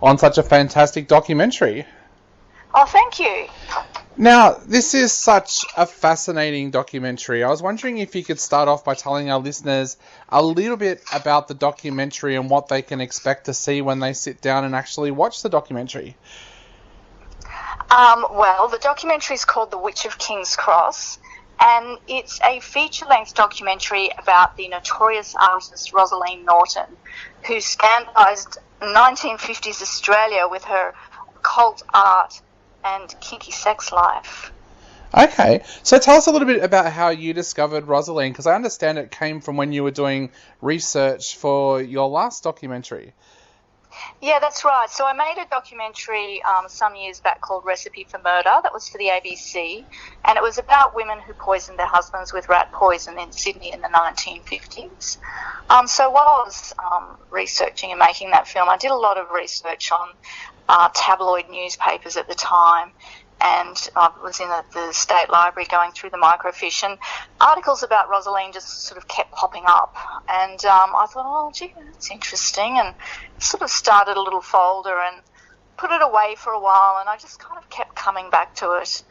on such a fantastic documentary. Oh, thank you. Now, this is such a fascinating documentary. I was wondering if you could start off by telling our listeners a little bit about the documentary and what they can expect to see when they sit down and actually watch the documentary. Well, the documentary is called The Witch of King's Cross, and it's a feature-length documentary about the notorious artist Rosaline Norton, who scandalised 1950s Australia with her occult art and kinky sex life. Okay, so tell us a little bit about how you discovered Rosaline, because I understand it came from when you were doing research for your last documentary. Yeah, that's right. So I made a documentary some years back called Recipe for Murder. That was for the ABC, and it was about women who poisoned their husbands with rat poison in Sydney in the 1950s. So while I was researching and making that film, I did a lot of research on tabloid newspapers at the time, and I was in the State Library going through the microfiche, and articles about Rosaline just sort of kept popping up. And I thought, oh, gee, that's interesting, and sort of started a little folder and put it away for a while, and I just kind of kept coming back to it.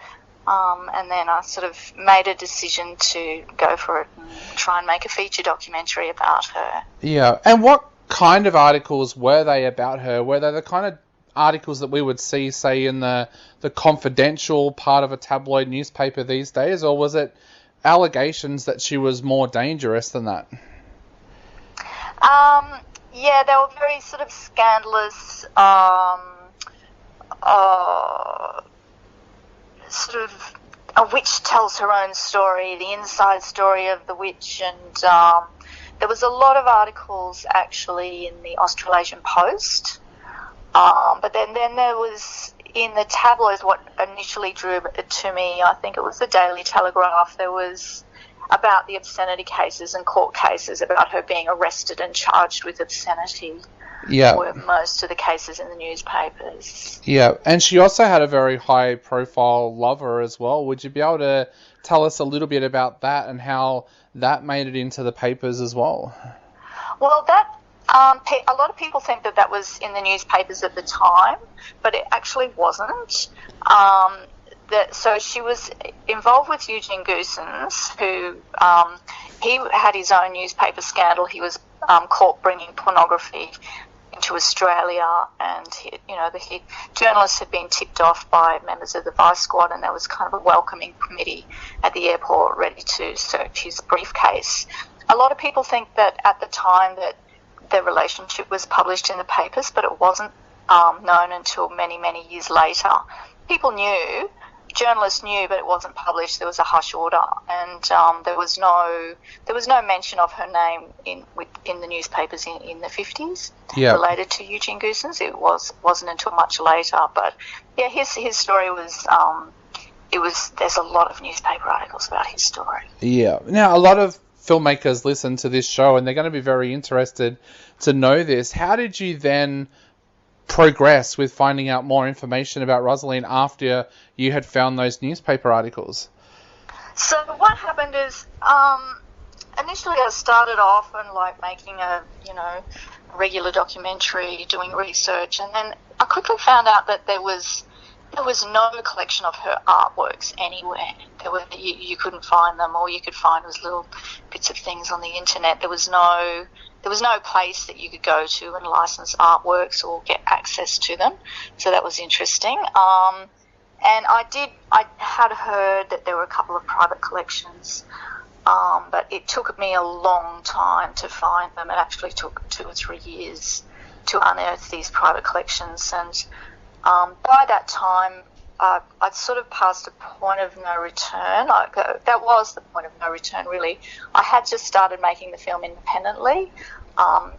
And then I sort of made a decision to go for it and try and make a feature documentary about her. Yeah, and what kind of articles were they about her? Were they the kind of articles that we would see, say, in the confidential part of a tabloid newspaper these days, or was it allegations that she was more dangerous than that? Yeah, they were very sort of scandalous, sort of a witch tells her own story, the inside story of the witch, and there was a lot of articles actually in the Australasian Post. But then there was, in the tabloids, what initially drew it to me, I think it was the Daily Telegraph, there was about the obscenity cases and court cases about her being arrested and charged with obscenity. Yeah. Were most of the cases in the newspapers. Yeah, and she also had a very high-profile lover as well. Would you be able to tell us a little bit about that and how that made it into the papers as well? Well, that... a lot of people think that was in the newspapers at the time, but it actually wasn't. So she was involved with Eugene Goosens, who he had his own newspaper scandal. He was caught bringing pornography into Australia, and the journalists had been tipped off by members of the Vice Squad, and there was kind of a welcoming committee at the airport ready to search his briefcase. A lot of people think that at the time that their relationship was published in the papers, but it wasn't known until many, many years later. People knew, journalists knew, but it wasn't published. There was a hush order, and there was no mention of her name in the newspapers in the 50s related to Eugene Goosens. It wasn't until much later. But yeah, his story was. There's a lot of newspaper articles about his story. Yeah. Now, a lot of filmmakers listen to this show and they're going to be very interested to know this. How did you then progress with finding out more information about Rosaline after you had found those newspaper articles? So what happened is initially I started off and making a regular documentary, doing research, and then I quickly found out that there was no collection of her artworks anywhere. You couldn't find them. All you could find was little bits of things on the internet. There was no place that you could go to and license artworks or get access to them. So that was interesting. And I had heard that there were a couple of private collections, but it took me a long time to find them. It actually took 2 or 3 years to unearth these private collections, and by that time, I'd sort of passed a point of no return. That was the point of no return, really. I had just started making the film independently. I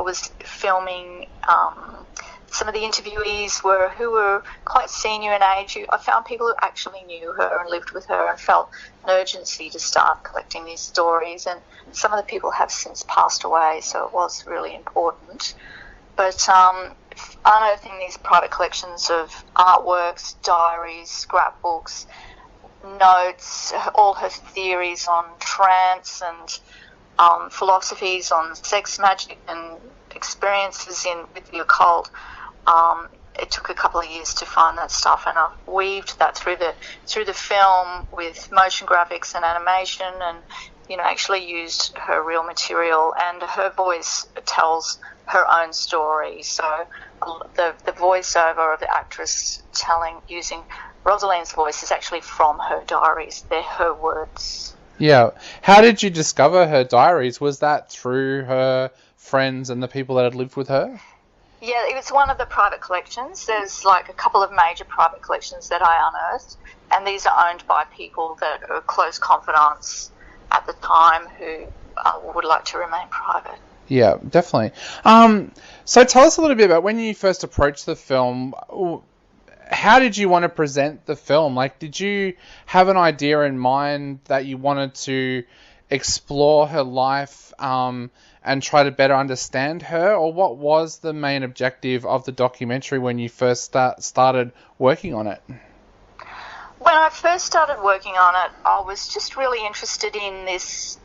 was filming. Some of the interviewees who were quite senior in age. I found people who actually knew her and lived with her and felt an urgency to start collecting these stories. And some of the people have since passed away, so it was really important. But unearthing these private collections of artworks, diaries, scrapbooks, notes, all her theories on trance and philosophies on sex, magic and experiences with the occult It took a couple of years to find that stuff, and I've weaved that through the film with motion graphics and animation, and actually used her real material, and her voice tells her own story. So the voiceover of the actress using Rosalind's voice is actually from her diaries. They're her words. Yeah. How did you discover her diaries? Was that through her friends and the people that had lived with her? Yeah, it was one of the private collections. There's like a couple of major private collections that I unearthed, and these are owned by people that are close confidants at the time who would like to remain private. Yeah, definitely. So tell us a little bit about when you first approached the film. How did you want to present the film? Like, did you have an idea in mind that you wanted to explore her life and try to better understand her, or what was the main objective of the documentary when you first started working on it? When I first started working on it, I was just really interested in this.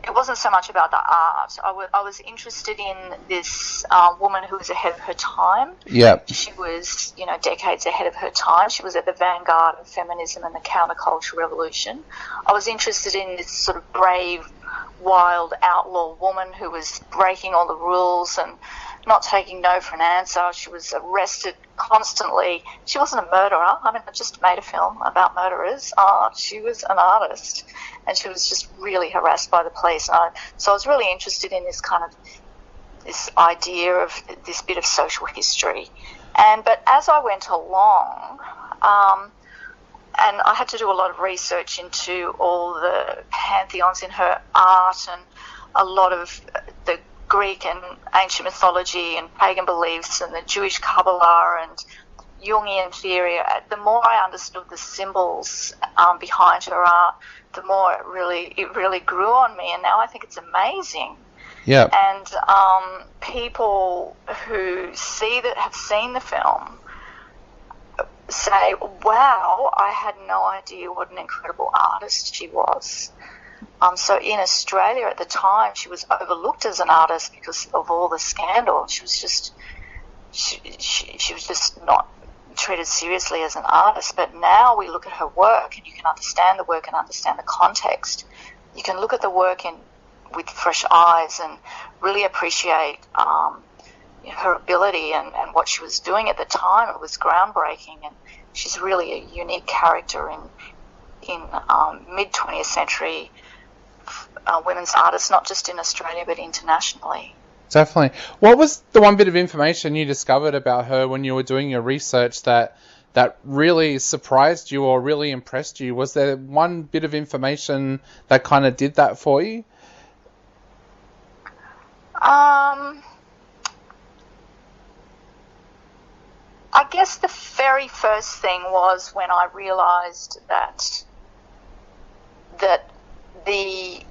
It wasn't so much about the art. I was interested in this woman who was ahead of her time. Yeah. She was, decades ahead of her time. She was at the vanguard of feminism and the counterculture revolution. I was interested in this sort of brave, wild outlaw woman who was breaking all the rules and not taking no for an answer. She was arrested constantly. She wasn't a murderer. I mean, I just made a film about murderers. She was an artist, and she was just really harassed by the police. So I was really interested in this idea of this bit of social history. But as I went along, and I had to do a lot of research into all the pantheons in her art and a lot of the Greek and ancient mythology and pagan beliefs and the Jewish Kabbalah and Jungian theory. The more I understood the symbols behind her art, the more it really grew on me, and now I think it's amazing. Yeah. And people who have seen the film say, wow, I had no idea what an incredible artist she was. So in Australia at the time, she was overlooked as an artist because of all the scandal. She was just not treated seriously as an artist. But now we look at her work, and you can understand the work and understand the context. You can look at the work with fresh eyes and really appreciate her ability and what she was doing at the time. It was groundbreaking, and she's really a unique character in mid-20th century women's artists, not just in Australia but internationally. Definitely. What was the one bit of information you discovered about her when you were doing your research that really surprised you or really impressed you? Was there one bit of information that kind of did that for you? I guess the very first thing was when I realised that the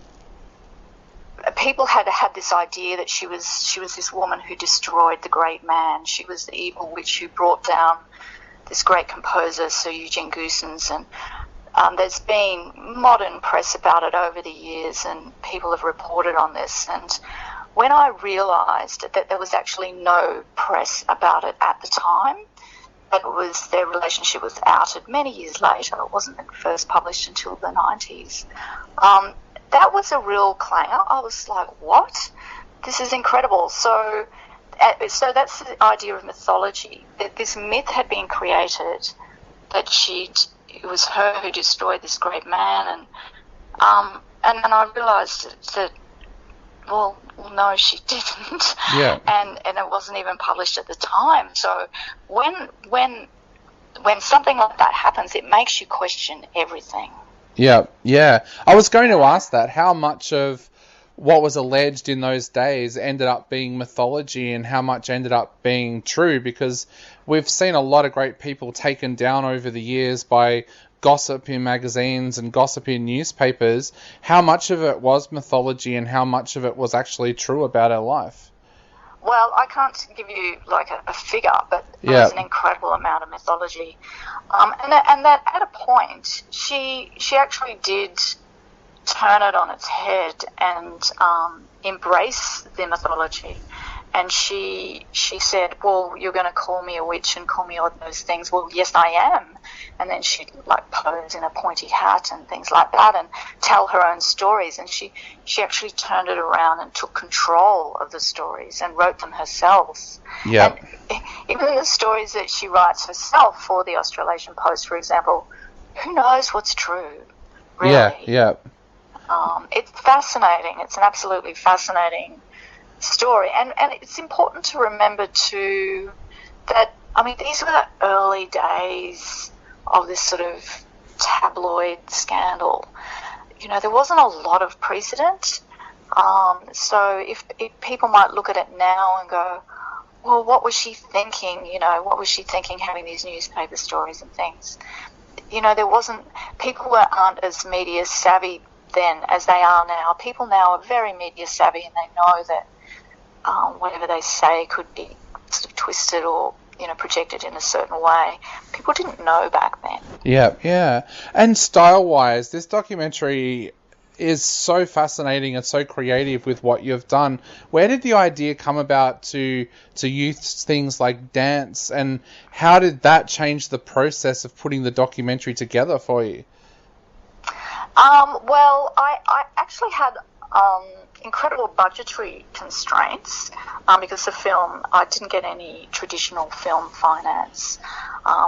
people had this idea that she was this woman who destroyed the great man. She was the evil witch who brought down this great composer, Sir Eugene Goossens, and there's been modern press about it over the years, and people have reported on this. And when I realised that there was actually no press about it at the time, that their relationship was outed many years later. It wasn't first published until the 90s. That was a real clanger. I was like, what? This is incredible. So that's the idea of mythology. That this myth had been created, that it was her who destroyed this great man, and then I realised that, well, no, she didn't. Yeah. And it wasn't even published at the time. So when something like that happens, it makes you question everything. Yeah. I was going to ask that. How much of what was alleged in those days ended up being mythology and how much ended up being true? Because we've seen a lot of great people taken down over the years by gossip in magazines and gossip in newspapers. How much of it was mythology and how much of it was actually true about her life? Well, I can't give you like a figure, but there was an incredible amount of mythology. And that at a point, she actually did turn it on its head and embrace the mythology. and she said, well, you're going to call me a witch and call me all those things. Well, yes, I am. And then she'd like pose in a pointy hat and things like that and tell her own stories. And she actually turned it around and took control of the stories and wrote them herself. Yeah. And even the stories that she writes herself for the Australasian Post, for example, who knows what's true, really? Yeah. It's fascinating. It's an absolutely fascinating story. And it's important to remember, too, that, I mean, these were the early days of this sort of tabloid scandal. You know, there wasn't a lot of precedent. So if people might look at it now and go, well, what was she thinking? You know, what was she thinking having these newspaper stories and things? You know, people aren't as media savvy then as they are now. People now are very media savvy, and they know that whatever they say could be sort of twisted or, you know, projected in a certain way. People didn't know back then. Yeah. And style-wise, this documentary is so fascinating and so creative with what you've done. Where did the idea come about to use things like dance, and how did that change the process of putting the documentary together for you? Well, I actually had incredible budgetary constraints because the film, I didn't get any traditional film finance.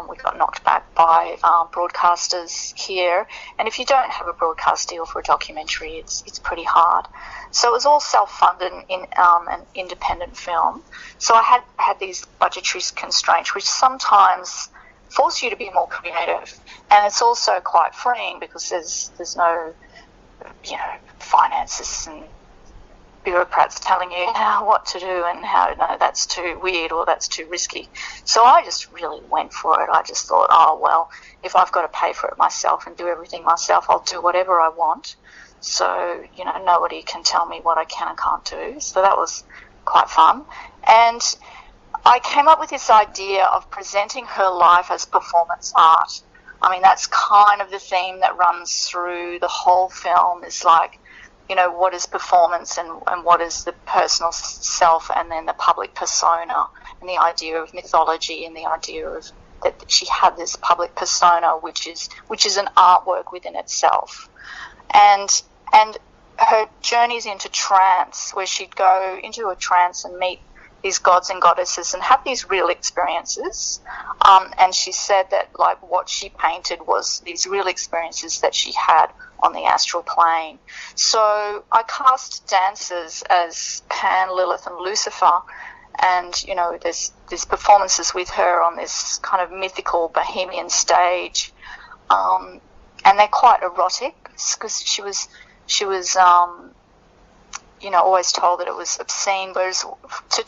We got knocked back by broadcasters here, and if you don't have a broadcast deal for a documentary, it's pretty hard. So it was all self-funded in an independent film. So I had these budgetary constraints, which sometimes force you to be more creative, and it's also quite freeing because there's no, you know, finances and bureaucrats telling you what to do and how, no, that's too weird or that's too risky. So I just really went for it. I just thought, oh, well, if I've got to pay for it myself and do everything myself, I'll do whatever I want. So, you know, nobody can tell me what I can and can't do. So that was quite fun. And I came up with this idea of presenting her life as performance art. I mean, that's kind of the theme that runs through the whole film, is like, you know, what is performance and what is the personal self, and then the public persona, and the idea of mythology, and the idea of that she had this public persona, which is an artwork within itself. And her journeys into trance, where she'd go into a trance and meet these gods and goddesses and have these real experiences. And she said that, like, what she painted was these real experiences that she had on the astral plane. So I cast dancers as Pan, Lilith, and Lucifer, and, you know, there's performances with her on this kind of mythical bohemian stage, and they're quite erotic because she was you know, always told that it was obscene, whereas to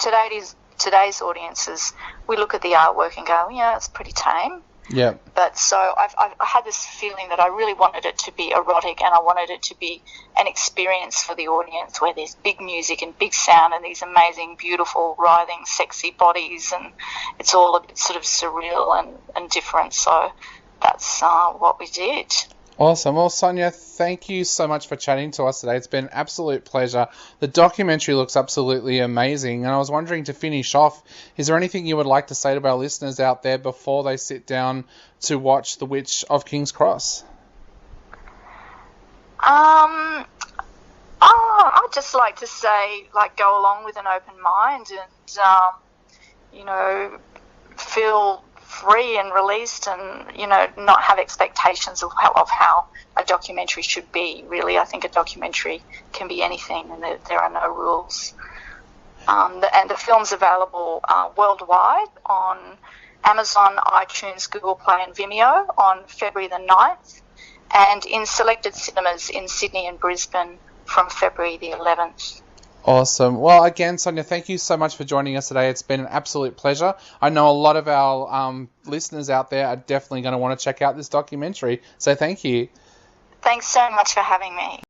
today's audiences, we look at the artwork and go, yeah, it's pretty tame. Yeah. But so I had this feeling that I really wanted it to be erotic, and I wanted it to be an experience for the audience where there's big music and big sound and these amazing, beautiful, writhing, sexy bodies, and it's all a bit sort of surreal and different. So that's what we did. Awesome. Well, Sonia, thank you so much for chatting to us today. It's been an absolute pleasure. The documentary looks absolutely amazing, and I was wondering, to finish off, is there anything you would like to say to our listeners out there before they sit down to watch The Witch of King's Cross? I'd just like to say, like, go along with an open mind and, you know, feel free and released, and, you know, not have expectations of how a documentary should be. Really, I think a documentary can be anything, and there are no rules. And the film's available worldwide on Amazon, iTunes, Google Play, and Vimeo on February the 9th, and in selected cinemas in Sydney and Brisbane from February the 11th. Awesome. Well, again, Sonia, thank you so much for joining us today. It's been an absolute pleasure. I know a lot of our listeners out there are definitely going to want to check out this documentary, so thank you. Thanks so much for having me.